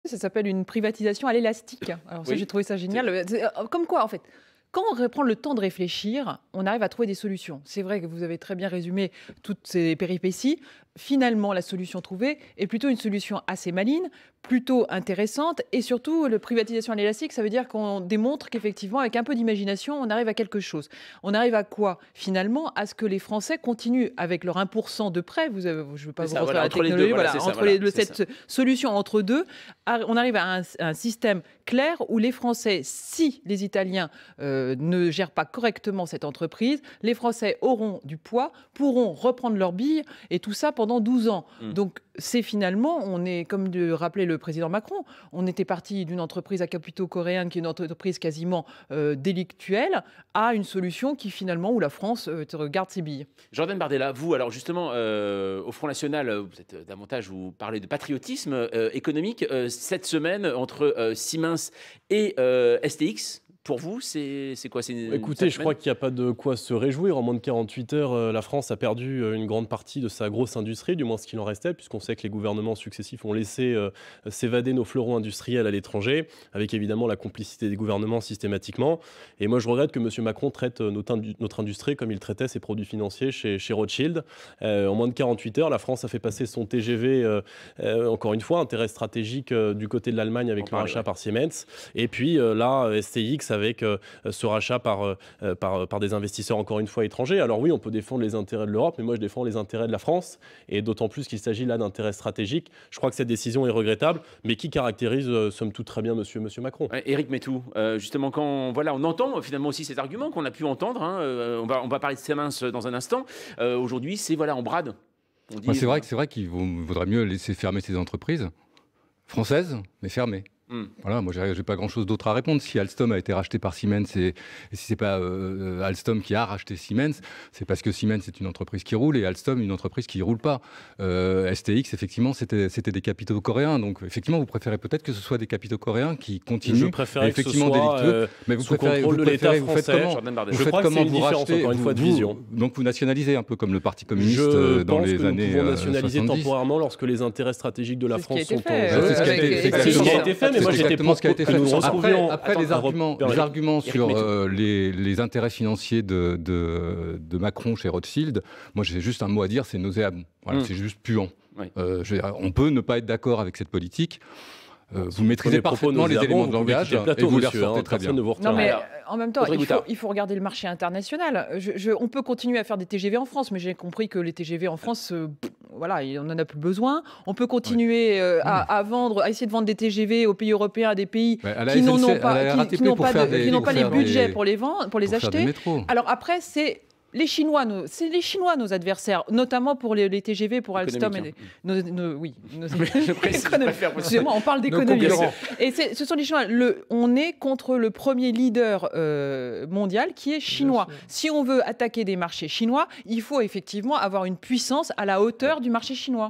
Ça s'appelle une privatisation à l'élastique. Alors ça, Oui. j'ai trouvé ça génial. Comme quoi, en fait, quand on prend le temps de réfléchir, on arrive à trouver des solutions. C'est vrai que vous avez très bien résumé toutes ces péripéties. Finalement, la solution trouvée est plutôt une solution assez maligne, plutôt intéressante. Et surtout, la privatisation à l'élastique, ça veut dire qu'on démontre qu'effectivement, avec un peu d'imagination, on arrive à quelque chose. On arrive à quoi, finalement? À ce que les Français continuent avec leur 1% de prêt. Je ne veux pas vous rentrer dans la technologie. Cette solution entre deux, on arrive à un système clair où les Français, si les Italiens ne gèrent pas correctement cette entreprise, les Français auront du poids, pourront reprendre leurs billes, et tout ça pendant 12 ans. Donc, c'est finalement, on est, comme le rappelait le président Macron, on était parti d'une entreprise à capitaux coréens, qui est une entreprise quasiment délictuelle, à une solution qui finalement, où la France garde ses billes. Jordan Bardella, vous, alors justement, au Front National, vous êtes davantage, vous parlez de patriotisme économique. Cette semaine, entre Siemens et STX, pour vous, c'est quoi? Écoutez, je crois qu'il n'y a pas de quoi se réjouir. En moins de 48 heures, la France a perdu une grande partie de sa grosse industrie, du moins ce qu'il en restait, puisqu'on sait que les gouvernements successifs ont laissé s'évader nos fleurons industriels à l'étranger, avec évidemment la complicité des gouvernements systématiquement. Et moi, je regrette que M. Macron traite notre industrie comme il traitait ses produits financiers chez Rothschild. En moins de 48 heures, la France a fait passer son TGV, encore une fois, intérêt stratégique du côté de l'Allemagne avec le rachat par Siemens. Et puis là, STX avec ce rachat par des investisseurs, encore une fois, étrangers. Alors oui, on peut défendre les intérêts de l'Europe, mais moi, je défends les intérêts de la France, et d'autant plus qu'il s'agit là d'intérêts stratégiques. Je crois que cette décision est regrettable, mais qui caractérise, somme toute, très bien monsieur Macron. Éric Meytou, justement, quand on entend finalement aussi ces arguments qu'on a pu entendre, on va parler de Siemens dans un instant. Aujourd'hui, c'est on brade. C'est vrai qu'il vaudrait mieux laisser fermer ces entreprises françaises, mais fermées. Voilà, moi j'ai pas grand chose d'autre à répondre. Si Alstom a été racheté par Siemens et si c'est pas Alstom qui a racheté Siemens, c'est parce que Siemens est une entreprise qui roule et Alstom une entreprise qui roule pas. STX, effectivement, c'était des capitaux coréens. Donc effectivement, vous préférez peut-être que ce soit des capitaux coréens qui continuent. Je préférais effectivement que ce soit délictueux, mais vous préférez, contrôle de l'État français. Vous faites comment vous rachetez, encore une fois de vision. Donc vous nationalisez un peu comme le Parti communiste dans les années 70. Nous pouvons nationaliser temporairement lorsque les intérêts stratégiques de la France sont en jeu. C'est ce qui a été fait, mais moi j'étais pour après les arguments sur les intérêts financiers de Macron chez Rothschild, moi j'ai juste un mot à dire, c'est nauséabond. Voilà, c'est juste puant. On peut ne pas être d'accord avec cette politique. Vous maîtrisez parfaitement les éléments de langage et vous les ressortez très bien. Non, mais en même temps, il faut regarder le marché international. On peut continuer à faire des TGV en France, mais j'ai compris que les TGV en France, voilà, on n'en a plus besoin. On peut continuer à essayer de vendre des TGV aux pays européens, à des pays qui n'ont pas les budgets pour les acheter. Alors après, c'est les Chinois, nos adversaires, notamment pour les TGV, pour Alstom. Oui, excusez-moi, on parle d'économie. Et ce sont les Chinois. On est contre le premier leader mondial qui est chinois. Si on veut attaquer des marchés chinois, il faut effectivement avoir une puissance à la hauteur du marché chinois.